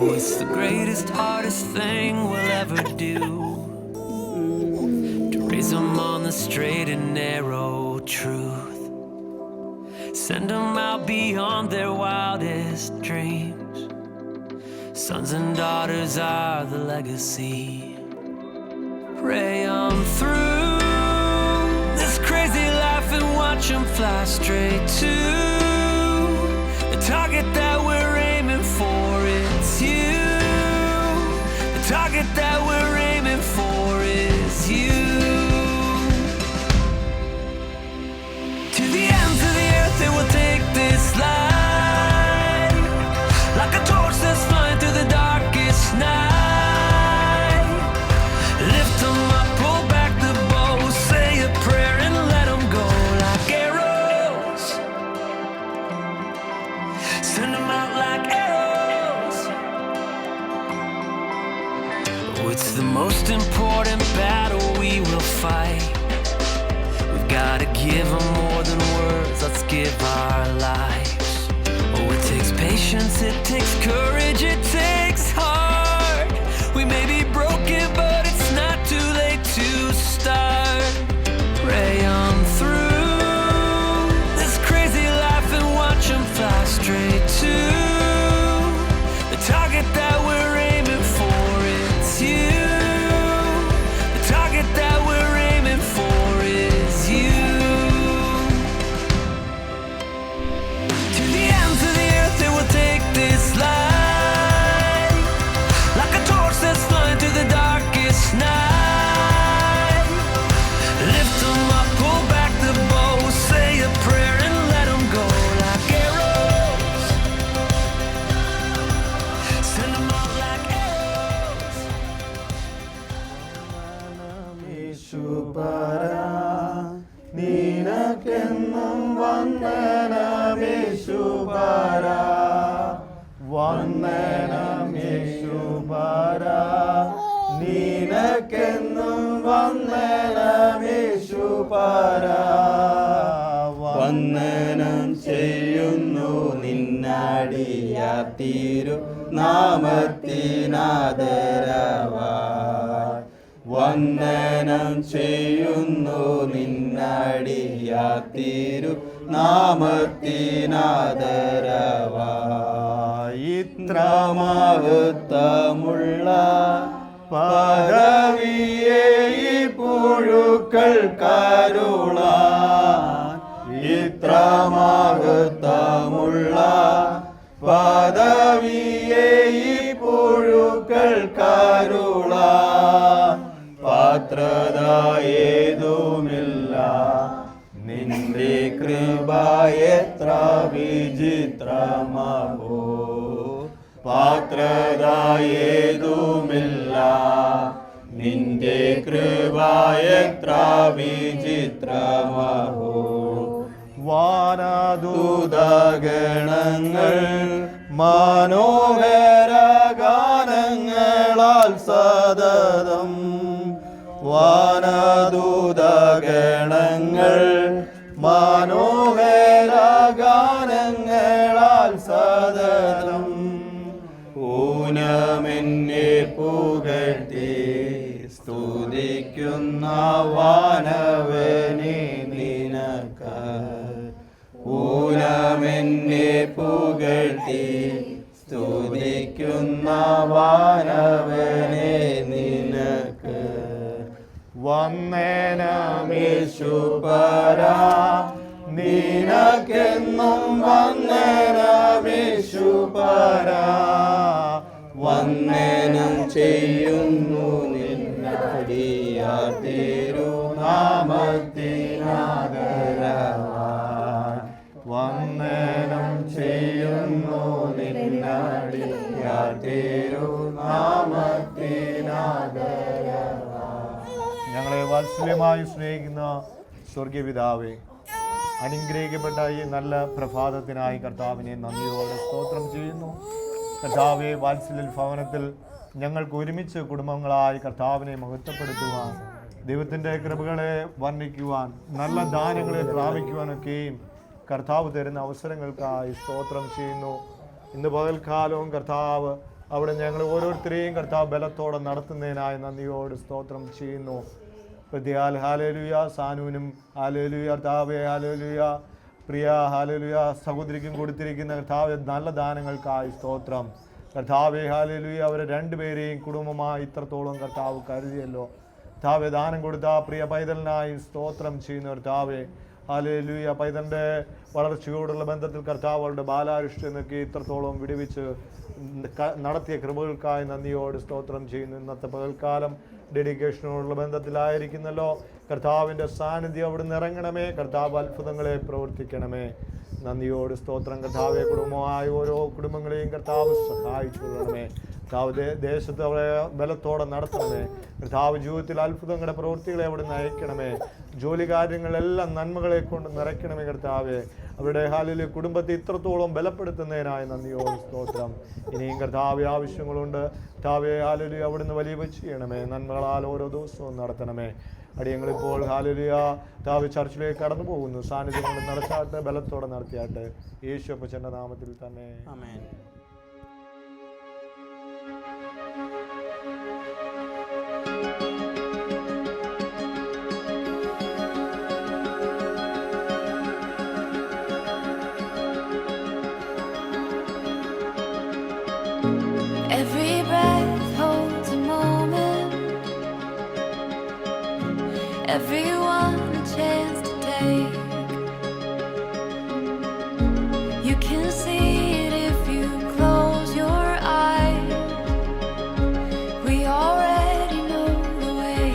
Oh, it's the greatest, hardest thing we'll ever do, to raise them on the straight and narrow truth. Send them out beyond their wildest dreams. Sons and daughters are the legacy. Pray them through this crazy life and watch them fly straight to the target that we're aiming for. It's you. The target that we're aiming for is you. To the ends of the earth they will take this light, like a torch that's flying through the darkest night. Lift them up, pull back the bow, say a prayer and let them go like arrows. Send them out like arrows. Oh, it's the most important battle we will fight. We've gotta give them more than words, let's give our lives. Oh, it takes patience, it takes courage, it takes heart. We may be broken, but it's not too late to start. Pray on through this crazy life and watch them fly straight to the target that we're aiming for. It's you. The target that we're aiming for is you. To the ends of the earth they will take this light, like a torch that's flying through the darkest night. Lift them up, pull back the bow, say a prayer and let them go like arrows. Send them out like arrows. യേശുപരാ നിനക്കെന്നും വന്ദനം യേശുപരാ വന്ദനം യേശുപരാ നിനക്കെന്നും വന്ദനം യേശുപരാ വന്ദനം ചെയ്യുന്നു നിന്നടിയാ തിരു നാമത്തിനാദരവായി വന്ദനം ചെയ്യുന്നു നിന്നടിയാ തിരു നാമത്തിനാദരവായി ഇത്ര മഹത്വമുള്ള പദവിയെ ഈ പുഴുക്കൾ കരുളാൻ ഇത്ര മഹത്വമുള്ള പദവിയെ ഈ പുഴുക്കൾ കരുളാൻ പാത്രത ഏതുമില്ല നിന്റെ കൃപ എത്ര വിചിത്രമാകോ പാത്രത ഏതുമില്ല നിന്റെ കൃപ എത്ര വിചിത്രമാകോ വാനദൂതഗണങ്ങൾ മനോഹര ഗാനങ്ങളാൽ സതതം വാനദൂതഗണങ്ങൾ മനോഹര ഗാനങ്ങളാൽ സതതം ഊനമെന്നെ പുകഴ്ത്തി സ്തുതിക്കുന്ന വാനവനെ നിനക്ക് ഊനമെന്നെ പുകഴ്ത്തി സ്തുതിക്കുന്ന വാനവനെ നിനക്ക് വന്ദനം യേശുപരാ നിനക്കെന്നും വന്ദനം യേശുപരാ വന്ദനം ചെയ്യുന്നു നിന്നടിയാ തിരുനാമത്തിനാദരവായി വന്ദനം ചെയ്യുന്നു നിന്നടിയാ തിരുനാമത്തിനാദരവായി. ഞങ്ങളെ വാത്സല്യമായി സ്നേഹിക്കുന്ന സ്വർഗീയ പിതാവേ, അനുഗ്രഹിക്കപ്പെട്ട ഈ നല്ല പ്രഭാതത്തിനായി കർത്താവിനെ നന്ദിയോടെ സ്തോത്രം ചെയ്യുന്നു. കർത്താവെ, വാത്സല്യ ഭവനത്തിൽ ഞങ്ങൾക്ക് ഒരുമിച്ച് കുടുംബങ്ങളായി കർത്താവിനെ മഹത്വപ്പെടുത്തുവാൻ, ദൈവത്തിൻ്റെ കൃപകളെ വർണ്ണിക്കുവാൻ, നല്ല ദാനങ്ങളെ പ്രാപിക്കുവാനൊക്കെയും കർത്താവ് തരുന്ന അവസരങ്ങൾക്കായി സ്തോത്രം ചെയ്യുന്നു. ഇന്ന് പകൽക്കാലവും കർത്താവ് അവിടെ ഞങ്ങൾ ഓരോരുത്തരെയും കർത്താവ് ബലത്തോടെ നടത്തുന്നതിനായി നന്ദിയോട് സ്തോത്രം ചെയ്യുന്നു. പ്രതിയാൽ ഹാലേലുയ, സാനുവിനും ഹാലേലുയ, കർത്താവേ ഹാലേലുയ, പ്രിയ ഹാലേലുയ സഹോദരിക്കും കൊടുത്തിരിക്കുന്ന കർത്താവെ നല്ല ദാനങ്ങൾക്കായി സ്തോത്രം. കർത്താവേ ഹാലേലുയ, അവരെ രണ്ടുപേരെയും കുടുംബമായി ഇത്രത്തോളം കർത്താവ് കരുതിയല്ലോ. കർത്താവെ ദാനം കൊടുത്ത പ്രിയ പൈതലിനായി സ്തോത്രം ചെയ്യുന്ന കർത്താവെ ഹാലേലുയ, പൈതലിൻ്റെ വളർച്ചയോടുള്ള ബന്ധത്തിൽ കർത്താവ് അവരുടെ ബാലാരിഷ്ടനൊക്കെ ഇത്രത്തോളം വിടുവിച്ച് നടത്തിയ കൃപകൾക്കായി നന്ദിയോട് സ്തോത്രം ചെയ്യുന്നു. ഇന്നത്തെ പകൽക്കാലം ഡെഡിക്കേഷനോടുള്ള ബന്ധത്തിലായിരിക്കുന്നല്ലോ. കർത്താവിൻ്റെ സാന്നിധ്യം അവിടുന്ന് ഇറങ്ങണമേ. കർത്താവ് അത്ഭുതങ്ങളെ പ്രവർത്തിക്കണമേ. നന്ദിയോട് സ്തോത്രം. കർത്താവെ കുടുംബമായ ഓരോ കുടുംബങ്ങളെയും കർത്താവ് സഹായിച്ചു കൊള്ളണമേ. കർത്താവ് ദേശത്ത് അവരെ ബലത്തോടെ നടത്തണമേ. കർത്താവ് ജീവിതത്തിൽ അത്ഭുതങ്ങളുടെ പ്രവൃത്തികളെ അവിടുന്ന് അയക്കണമേ. ജോലി കാര്യങ്ങളെല്ലാം നന്മകളെ കൊണ്ട് നിറയ്ക്കണമേ. കർത്താവെ അവരുടെ ഹാലിലെ കുടുംബത്തെ ഇത്രത്തോളം ബലപ്പെടുത്തുന്നതിനായി നന്ദിയോട് സ്തോത്രം. ഇനിയും കർത്താവ് ആവശ്യങ്ങളുണ്ട്. കർത്താവെ ഹാലിലെ അവിടുന്ന് വലിയ ചെയ്യണമേ. നന്മകളാൽ ഓരോ ദിവസവും നടത്തണമേ. അടിയങ്ങളിപ്പോൾ ഹാലേലുയ കർത്താവ് ചർച്ചിലേക്ക് കടന്നു പോകുന്നു. സാന്നിധ്യം കൊണ്ട് നടച്ചാട്ട് ബലത്തോടെ നടത്തിയാട്ട് യേശു അപ്പച്ചൻ്റെ നാമത്തിൽ തന്നെ ആമേൻ. Every breath holds a moment, everyone a chance to take. You can see it if you close your eyes. We already know the way.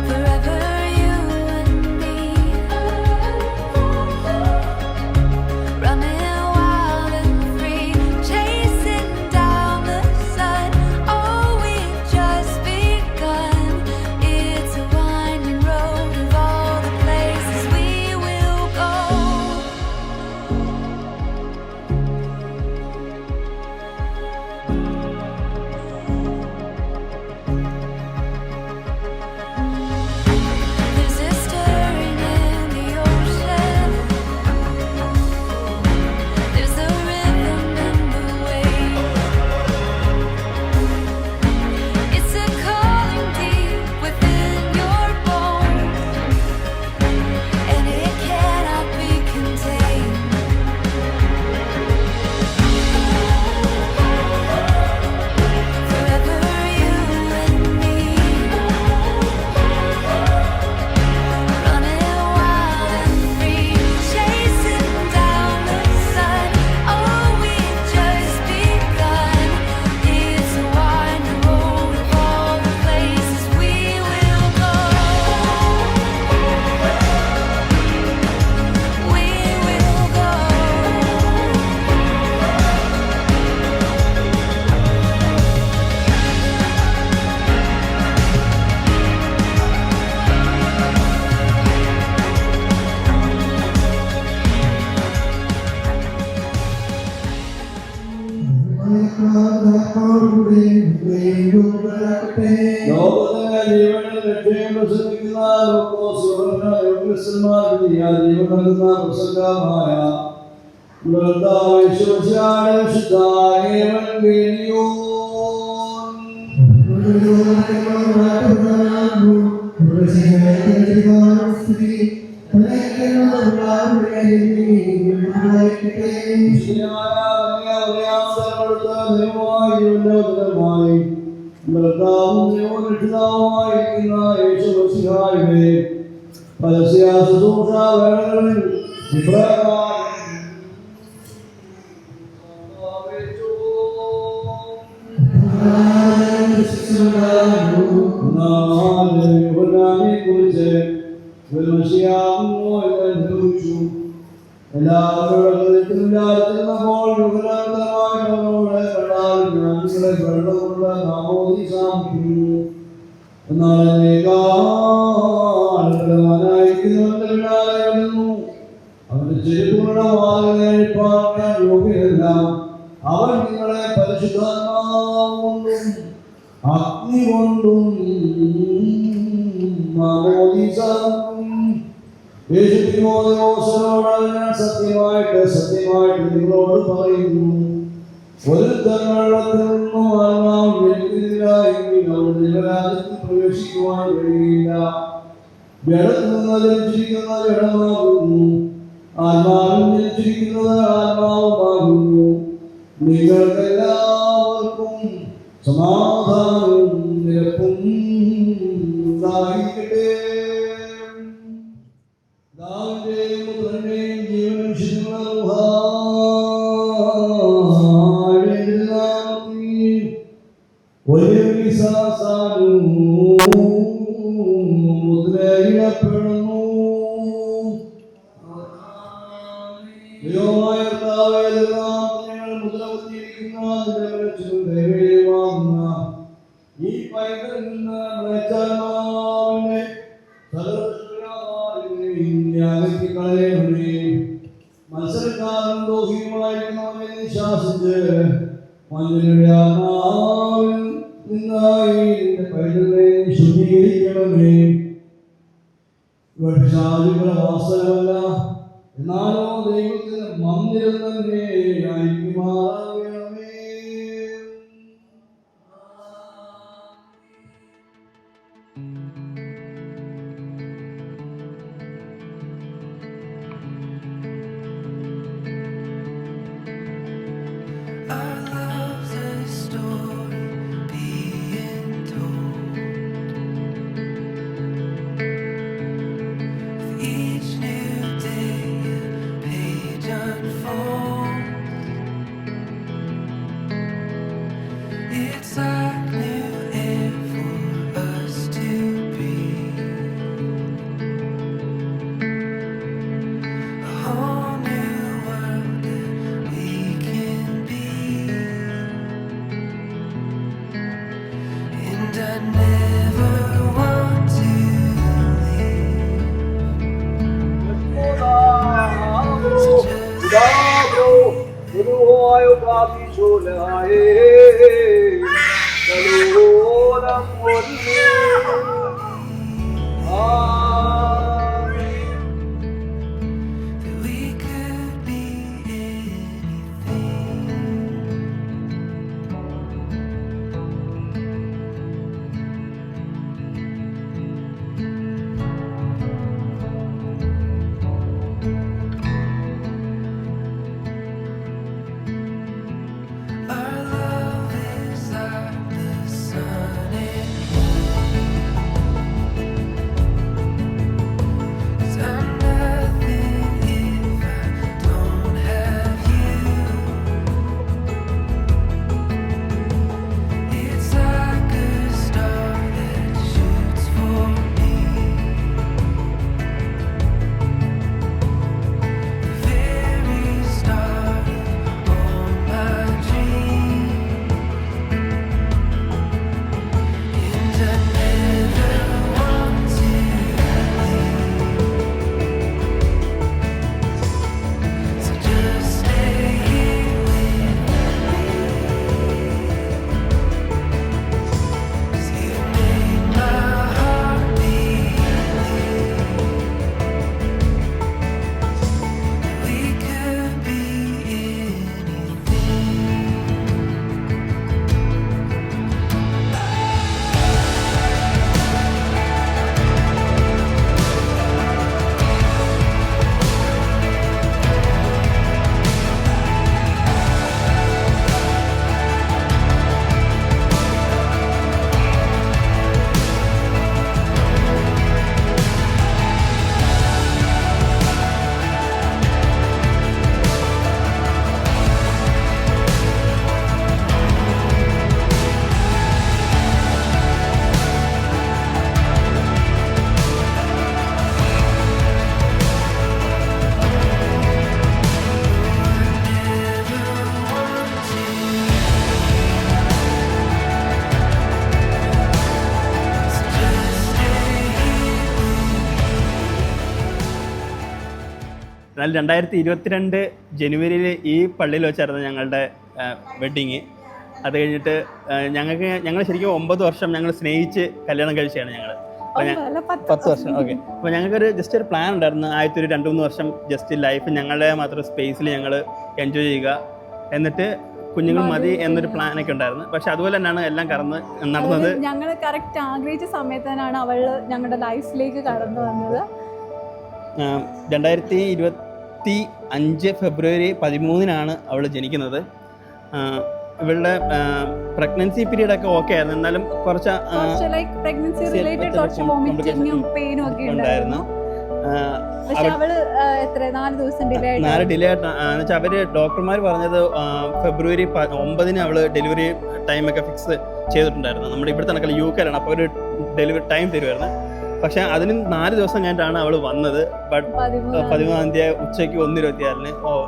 Forever you and me, running wild and free, chasing down the sun. Oh, we've just begun. It's a winding road of all the places we will go. There's a stirring in the ocean. There's a rhythm in the waves. It's a calling deep within your bones, and it cannot be contained. Forever you and me, running wild and free, chasing down the sun. Oh, we've just begun. It's a winding road of all the places we will go. We will go. ലോകത്തിന്റെ ജീവനിൽ രക്ഷയും പ്രസംഗിക്കുന്ന ജീവൻ നൽകുന്ന പ്രസംഗമായ അവന്റെ ചെറുപൂർണ്ണ അവൻ നിങ്ങളെ പരിശുദ്ധാത്മാവുകൊണ്ടും അഗ്നി കൊണ്ടും യേശു തിമോഥെയോസിനോട് ഞാൻ സത്യമായിട്ട് നിങ്ങളോട് പറയുന്നു, ഒരുത്തൻ വെള്ളത്തിൽ നിന്നും ആത്മാവ് ജനിക്കുന്നില്ല എങ്കിൽ അവൻ ദൈവരാജ്യത്തിൽ പ്രവേശിക്കുവാൻ കഴിയില്ല. ജഡത്തിൽ നിന്ന് ജനിച്ചിരിക്കുന്ന ജഡമാകുന്നു, ആത്മാവിൽ ജനിച്ചിരിക്കുന്നത് ആത്മാവുമാകുന്നു. നിങ്ങൾക്കെല്ലാവർക്കും സമാധാനവും നിരപ്പും ഉണ്ടായിരിക്കട്ടെ. പിതാവിന്റെയും പുത്രന്റെയും ജീവനും ശുദ്ധമുള്ള മുദ്രയിടപ്പെടുന്നു. ദൈവമായ കർത്താവേ, ഈ പൈതൽ നിന്ന് മത്സരക്കാരൻ ദോഹിയുമായിരിക്കുന്നവനെ ശാസിച്ച് മഞ്ഞളുടെ ആത്മാവിൽ നിന്നായി പൈതലിനെ ശുദ്ധീകരിക്കണമേ. പിശാചുക്കളുടെ വാസനമല്ല, എന്നാലോ ദൈവത്തിന് മന്ദിരം തന്നെ ആയിരിക്കുമാറാകണമേ. Our love's a story being told. With each new day, a page unfolds. It's like new air for us to breathe. A whole new world that we can be. And I never want to leave. So just that we could be anything. Our love is like the sun and moon. 'Cause I'm nothing if I don't have you. It's like a star that shoots for me. The very start of all my dreams. And I never want to leave. So just stay here with me. 'Cause you've made my heart believe that we could be anything. എന്നാൽ 2022 ജനുവരിയിൽ ഈ പള്ളിയിൽ വെച്ചായിരുന്നു ഞങ്ങളുടെ wedding. അത് കഴിഞ്ഞിട്ട് ഞങ്ങൾ ശരിക്കും 9 വർഷം ഞങ്ങൾ സ്നേഹിച്ച് കല്യാണം കഴിച്ചതാണ് ഞങ്ങൾ. 10 വർഷം. ഓക്കെ. അപ്പോൾ ഞങ്ങൾക്കൊരു ജസ്റ്റ് ഒരു പ്ലാൻ ഉണ്ടായിരുന്നു. ആദ്യത്തെ ഒരു 2-3 വർഷം ജസ്റ്റ് ലൈഫ് ഞങ്ങളുടെ മാത്രം സ്പേസിൽ ഞങ്ങൾ എൻജോയ് ചെയ്യുക, എന്നിട്ട് കുഞ്ഞുങ്ങൾ മതി എന്നൊരു പ്ലാനൊക്കെ ഉണ്ടായിരുന്നു. പക്ഷെ അതുപോലെ തന്നെയാണ് എല്ലാം നടന്നത്. ഞങ്ങൾ കറക്റ്റ് ആഗ്രഹിച്ച സമയത്ത് തന്നെയാണ് അവൾ ഞങ്ങളുടെ ലൈഫിലേക്ക് കടന്നു വന്നത്. 2025 ഫെബ്രുവരി 13 അവൾ ജനിക്കുന്നത്. ഇവളുടെ പ്രഗ്നൻസി പീരീഡ് ഒക്കെ ഓക്കെ ആയിരുന്നു, എന്നാലും കുറച്ച് പ്രഗ്നൻസി റിലേറ്റഡ് കുറച്ച് വോമിറ്റിങ്ങും പെയിനും ഒക്കെ ഉണ്ടായിരുന്നു. പക്ഷെ അവള് 4 ദിവസം ഡിലേ ആയിട്ട് അവര് ഡോക്ടർമാർ പറഞ്ഞത് ഫെബ്രുവരി 9 അവള് ഡെലിവറി ടൈമൊക്കെ ഫിക്സ് ചെയ്തിട്ടുണ്ടായിരുന്നു. നമ്മുടെ ഇവിടുത്തെ കണക്കിൽ UK ലാണ്. അപ്പോൾ ഒരു ഡെലിവറി ടൈം തരുമായിരുന്നു. പക്ഷെ അതിന് 4 ദിവസം കഴിഞ്ഞിട്ടാണ് അവൾ വന്നത്. ബട്ട് 13 ഉച്ചയ്ക്ക് 1:26.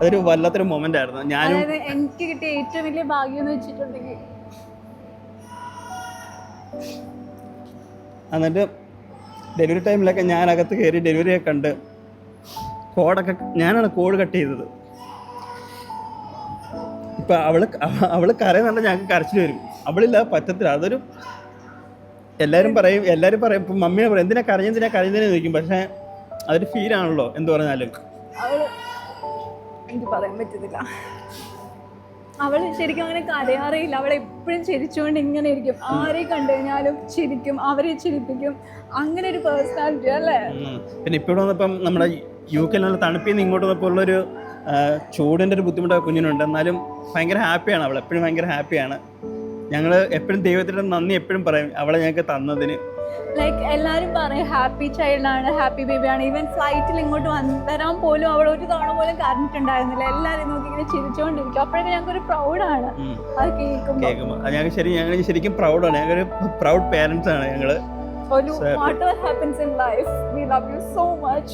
അതൊരു വല്ലാത്തൊരു മൊമെന്റ് ആയിരുന്നു. ഞാനും എനിക്ക് കിട്ടിയ ഏറ്റവും വലിയ ഭാഗ്യം എന്ന് വെച്ചിട്ടുണ്ടെങ്കിൽ എന്നിട്ട് ഡെലിവറി ടൈമിലൊക്കെ ഞാൻ അകത്ത് കയറി ഡെലിവറിയൊക്കെ കണ്ട് ഞാനാണ് കോഡ് കട്ട് ചെയ്തത്. ഇപ്പം അവള് കരയുന്നുണ്ട്, ഞങ്ങൾക്ക് കരച്ചിൽ വരും. അവളില്ല പറ്റത്തില്ല. അതൊരു എല്ലാവരും പറയും ഇപ്പം മമ്മിയെ പറയും എന്തിനാ കരഞ്ഞെന്ന് ചോദിക്കും. പക്ഷേ അതൊരു ഫീലാണല്ലോ എന്ത് പറഞ്ഞാലും. എനിക്ക് പറയാൻ പറ്റുന്നില്ല. അവൾ ശരിക്കും അങ്ങനെ കരയാറിയില്ല. അവൾ എപ്പോഴും ചിരിച്ചുകൊണ്ട് ഇങ്ങനെ ഇരിക്കും. ആരെ കണ്ടു കഴിഞ്ഞാലും ചിരിക്കും, അവരെ ചിരിപ്പിക്കും. അങ്ങനെ ഒരു പേഴ്സണാലിറ്റി അല്ലേ. പിന്നെ ഇപ്പോഴും വന്നപ്പം നമ്മുടെ UK തണുപ്പിൽ നിന്ന് ഇങ്ങോട്ട് വന്നപ്പോൾ ഉള്ളൊരു ചൂടിൻ്റെ ഒരു ബുദ്ധിമുട്ടൊക്കെ കുഞ്ഞിനുണ്ട്. എന്നാലും ഭയങ്കര ഹാപ്പിയാണ് അവൾ. എപ്പോഴും ഭയങ്കര ഹാപ്പിയാണ്. ഞങ്ങൾ എപ്പോഴും ദൈവത്തിൻ്റെ നന്ദി എപ്പോഴും പറയും അവളെ ഞങ്ങൾക്ക് തന്നതിന്. ലൈക്ക് എല്ലാവരും പറയും ഹാപ്പി ചൈൽഡാണ്, ഹാപ്പി ബേബിയാണ്. ഈവൻ ഫ്ലൈറ്റിൽ ഇങ്ങോട്ട് വരാൻ പോലും അവൾ ഒരു തവണ പോലും കരഞ്ഞിട്ടുണ്ടായിരുന്നില്ല. എല്ലാവരും നോക്കി ഇങ്ങനെ ചിരിച്ചുകൊണ്ടിരിക്കും. അപ്പോഴൊക്കെ ഞങ്ങൾക്കൊരു പ്രൗഡാണ് അത് കേൾക്കുമ്പോൾ. ഞങ്ങൾ ശരിക്കും പ്രൗഡാണ്. ഞങ്ങളൊരു പ്രൗഡ് പേരൻസ് ആണ് ഞങ്ങൾ. Whatever happens in life, we love you so much.